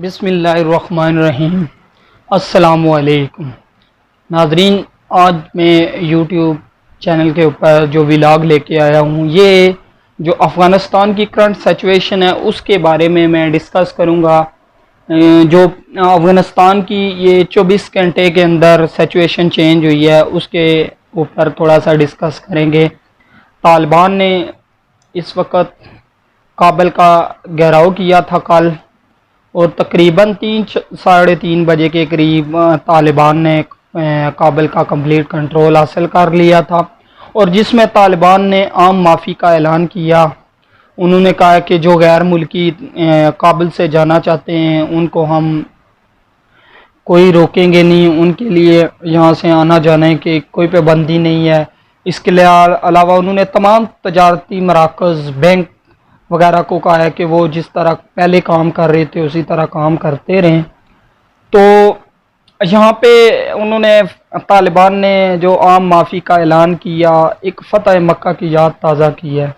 بسم اللہ الرحمن الرحیم۔ السلام علیکم ناظرین، آج میں یوٹیوب چینل کے اوپر جو ولاگ لے کے آیا ہوں، یہ جو افغانستان کی کرنٹ سچویشن ہے اس کے بارے میں ڈسکس کروں گا۔ جو افغانستان کی یہ 24 گھنٹے کے اندر سچویشن چینج ہوئی ہے اس کے اوپر تھوڑا سا ڈسکس کریں گے۔ طالبان نے اس وقت کابل کا گھیراؤ کیا تھا کل، اور تقریباً 3-3:30 بجے کے قریب طالبان نے کابل کا کمپلیٹ کنٹرول حاصل کر لیا تھا، اور جس میں طالبان نے عام معافی کا اعلان کیا۔ انہوں نے کہا کہ جو غیر ملکی کابل سے جانا چاہتے ہیں ان کو ہم کوئی روکیں گے نہیں، ان کے لیے یہاں سے آنا جانے کی کوئی پابندی نہیں ہے۔ اس کے علاوہ انہوں نے تمام تجارتی مراکز، بینک وغیرہ کو کہا ہے کہ وہ جس طرح پہلے کام کر رہے تھے اسی طرح کام کرتے رہیں۔ تو یہاں پہ انہوں نے طالبان نے جو عام معافی کا اعلان کیا، ایک فتح مکہ کی یاد تازہ کی ہے۔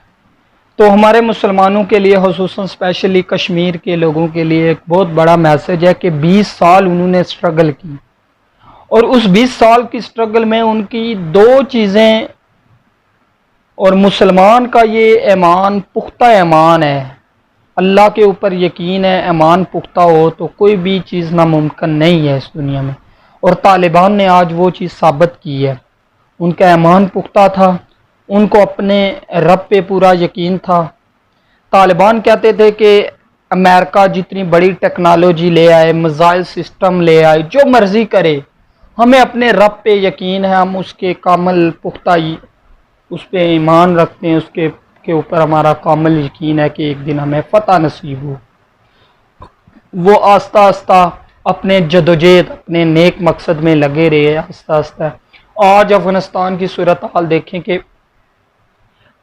تو ہمارے مسلمانوں کے لیے، خصوصاً اسپیشلی کشمیر کے لوگوں کے لیے ایک بہت بڑا میسج ہے کہ 20 سال انہوں نے سٹرگل کی، اور اس 20 سال کی سٹرگل میں ان کی دو چیزیں، اور مسلمان کا یہ ایمان پختہ ایمان ہے، اللہ کے اوپر یقین ہے، ایمان پختہ ہو تو کوئی بھی چیز ناممکن نہیں ہے اس دنیا میں، اور طالبان نے آج وہ چیز ثابت کی ہے۔ ان کا ایمان پختہ تھا، ان کو اپنے رب پہ پورا یقین تھا۔ طالبان کہتے تھے کہ امریکہ جتنی بڑی ٹیکنالوجی لے آئے، میزائل سسٹم لے آئے، جو مرضی کرے، ہمیں اپنے رب پہ یقین ہے، ہم اس کے کامل پختہ اس پہ ایمان رکھتے ہیں، اس کے اوپر ہمارا کامل یقین ہے کہ ایک دن ہمیں فتح نصیب ہو۔ وہ آہستہ آہستہ اپنے جدوجہد، اپنے نیک مقصد میں لگے رہے آہستہ آہستہ۔ آج افغانستان کی صورتحال دیکھیں کہ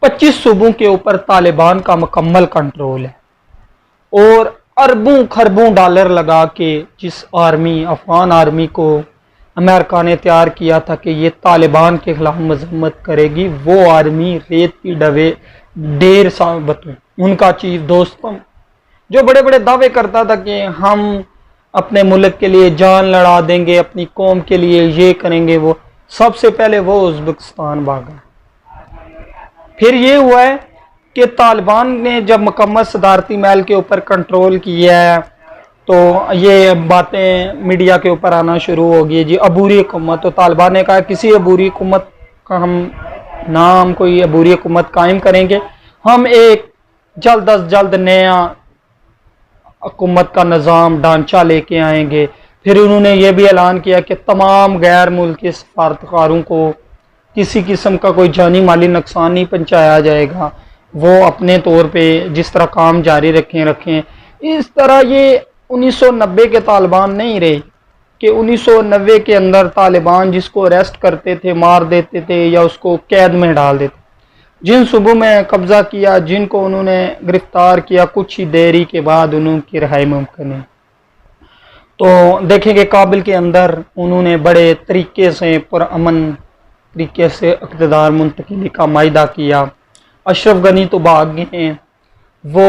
25 صوبوں کے اوپر طالبان کا مکمل کنٹرول ہے، اور اربوں خربوں ڈالر لگا کے جس افغان آرمی کو امریکہ نے تیار کیا تھا کہ یہ طالبان کے خلاف مذمت کرے گی، وہ آرمی ریت کی ڈیر ثابت ہوئی۔ ان کا چیف دوستم جو بڑے بڑے دعوے کرتا تھا کہ ہم اپنے ملک کے لیے جان لڑا دیں گے، اپنی قوم کے لیے یہ کریں گے، وہ سب سے پہلے وہ ازبکستان بھاگا۔ پھر یہ ہوا ہے کہ طالبان نے جب مکمل صدارتی محل کے اوپر کنٹرول کیا ہے تو یہ باتیں میڈیا کے اوپر آنا شروع ہو گئی، جی عبوری حکومت۔ تو طالبان نے کہا کسی عبوری حکومت کا ہم نام کوئی عبوری حکومت قائم کریں گے، ہم ایک جلد از جلد نیا حکومت کا نظام ڈھانچہ لے کے آئیں گے۔ پھر انہوں نے یہ بھی اعلان کیا کہ تمام غیر ملکی سفارتکاروں کو کسی قسم کا کوئی جانی مالی نقصان نہیں پہنچایا جائے گا، وہ اپنے طور پہ جس طرح کام جاری رکھیں۔ اس طرح یہ 1990 کے طالبان نہیں رہے کہ 1990 کے اندر طالبان جس کو اریسٹ کرتے تھے، مار دیتے تھے یا اس کو قید میں ڈال دیتے۔ جن صوبوں میں قبضہ کیا، جن کو انہوں نے گرفتار کیا، کچھ ہی دیری کے بعد انہوں کی رہائی ممکن ہے۔ تو دیکھیں کہ کابل کے اندر انہوں نے بڑے طریقے سے، پرامن طریقے سے اقتدار منتقلی کا معاہدہ کیا۔ اشرف غنی تو بھاگ گئے ہیں، وہ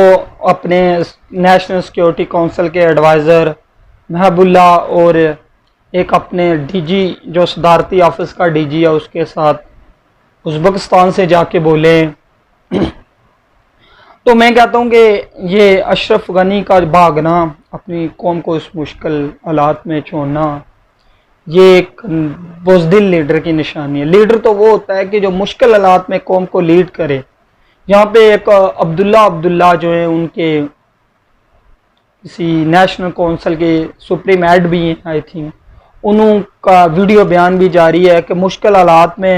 اپنے نیشنل سیکیورٹی کونسل کے ایڈوائزر محب اللہ اور ایک اپنے ڈی جی جو صدارتی آفس کا ڈی جی ہے اس کے ساتھ ازبکستان سے جا کے بولے۔ تو میں کہتا ہوں کہ یہ اشرف غنی کا بھاگنا، اپنی قوم کو اس مشکل حالات میں چھوڑنا، یہ ایک بزدل لیڈر کی نشانی ہے۔ لیڈر تو وہ ہوتا ہے کہ جو مشکل حالات میں قوم کو لیڈ کرے۔ یہاں پہ ایک عبداللہ جو ہیں، ان کے کسی نیشنل کونسل کے سپریم ایڈ بھی ہیں آئی تھنک، انہوں کا ویڈیو بیان بھی جاری ہے کہ مشکل حالات میں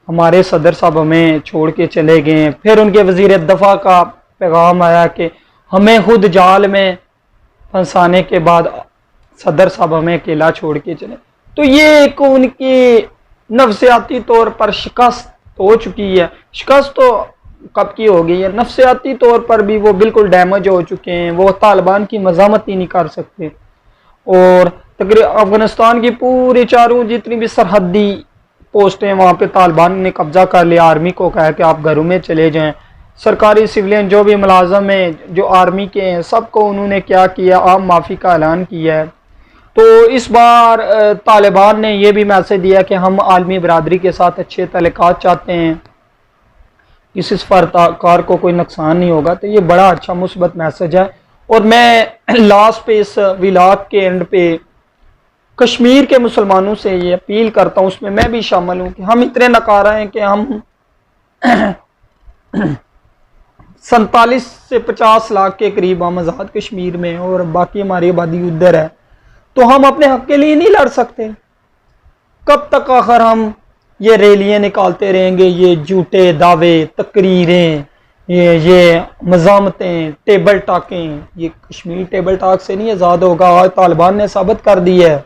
ہمارے صدر صاحب ہمیں چھوڑ کے چلے گئے ہیں۔ پھر ان کے وزیر دفاع کا پیغام آیا کہ ہمیں خود جال میں پھنسانے کے بعد صدر صاحب ہمیں اکیلا چھوڑ کے چلے۔ تو یہ ایک ان کی نفسیاتی طور پر شکست ہو چکی ہے۔ شکست تو کب کی ہو گئی ہے، نفسیاتی طور پر بھی وہ بالکل ڈیمیج ہو چکے ہیں، وہ طالبان کی مزاحمت ہی نہیں کر سکتے۔ اور تقریباً افغانستان کی پوری چاروں جتنی بھی سرحدی پوسٹیں وہاں پہ طالبان نے قبضہ کر لیا، آرمی کو کہا کہ آپ گھروں میں چلے جائیں، سرکاری سویلین جو بھی ملازم ہیں جو آرمی کے ہیں سب کو انہوں نے کیا کیا، عام معافی کا اعلان کیا ہے۔ تو اس بار طالبان نے یہ بھی میسج دیا کہ ہم عالمی برادری کے ساتھ اچھے تعلقات چاہتے ہیں، کسی سفارتکار کو کوئی نقصان نہیں ہوگا۔ تو یہ بڑا اچھا مثبت میسج ہے۔ اور میں لاسٹ پہ اس ولاگ کے اینڈ پہ کشمیر کے مسلمانوں سے یہ اپیل کرتا ہوں، اس میں بھی شامل ہوں، کہ ہم اتنے نکارہ ہیں کہ ہم 47 سے 50 لاکھ کے قریب ہم آزاد کشمیر میں اور باقی ہماری آبادی ادھر ہے، تو ہم اپنے حق کے لیے نہیں لڑ سکتے؟ کب تک آخر ہم یہ ریلیاں نکالتے رہیں گے، یہ جھوٹے دعوے، تقریریں، یہ مزاحمتیں، ٹیبل ٹاکیں؟ یہ کشمیر ٹیبل ٹاک سے نہیں آزاد ہوگا۔ آج طالبان نے ثابت کر دی ہے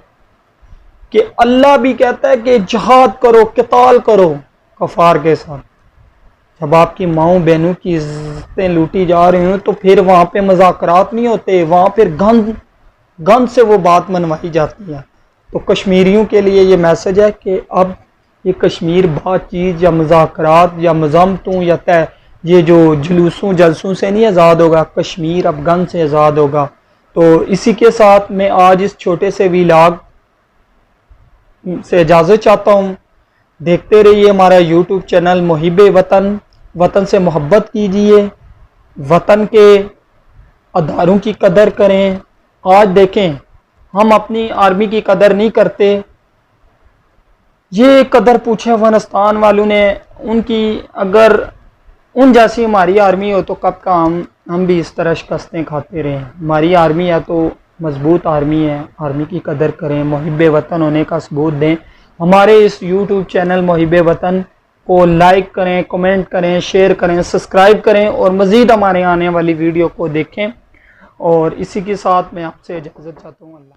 کہ اللہ بھی کہتا ہے کہ جہاد کرو، قتال کرو کفار کے ساتھ۔ جب آپ کی ماؤں بہنوں کی عزتیں لوٹی جا رہی ہوں تو پھر وہاں پہ مذاکرات نہیں ہوتے، وہاں پھر گند سے وہ بات منوائی جاتی ہے۔ تو کشمیریوں کے لیے یہ میسج ہے کہ اب یہ کشمیر بات چیت یا مذاکرات یا مزاحمتوں یا یہ جو جلوسوں جلسوں سے نہیں آزاد ہوگا، کشمیر اب گند سے آزاد ہوگا۔ تو اسی کے ساتھ میں آج اس چھوٹے سے ولاگ سے اجازت چاہتا ہوں۔ دیکھتے رہیے ہمارا یوٹیوب چینل محب وطن، وطن سے محبت کیجیے، وطن کے اداروں کی قدر کریں۔ آج دیکھیں ہم اپنی آرمی کی قدر نہیں کرتے، یہ قدر پوچھے افغانستان والوں نے، ان کی اگر ان جیسی ہماری آرمی ہو تو کب کا ہم بھی اس طرح شکستیں کھاتے رہے ہیں۔ ہماری آرمی ہے تو مضبوط آرمی ہے، آرمی کی قدر کریں، محب وطن ہونے کا ثبوت دیں۔ ہمارے اس یوٹیوب چینل محب وطن کو لائک کریں، کمنٹ کریں، شیئر کریں، سبسکرائب کریں اور مزید ہمارے آنے والی ویڈیو کو دیکھیں۔ اور اسی کے ساتھ میں آپ سے اجازت چاہتا ہوں۔ اللہ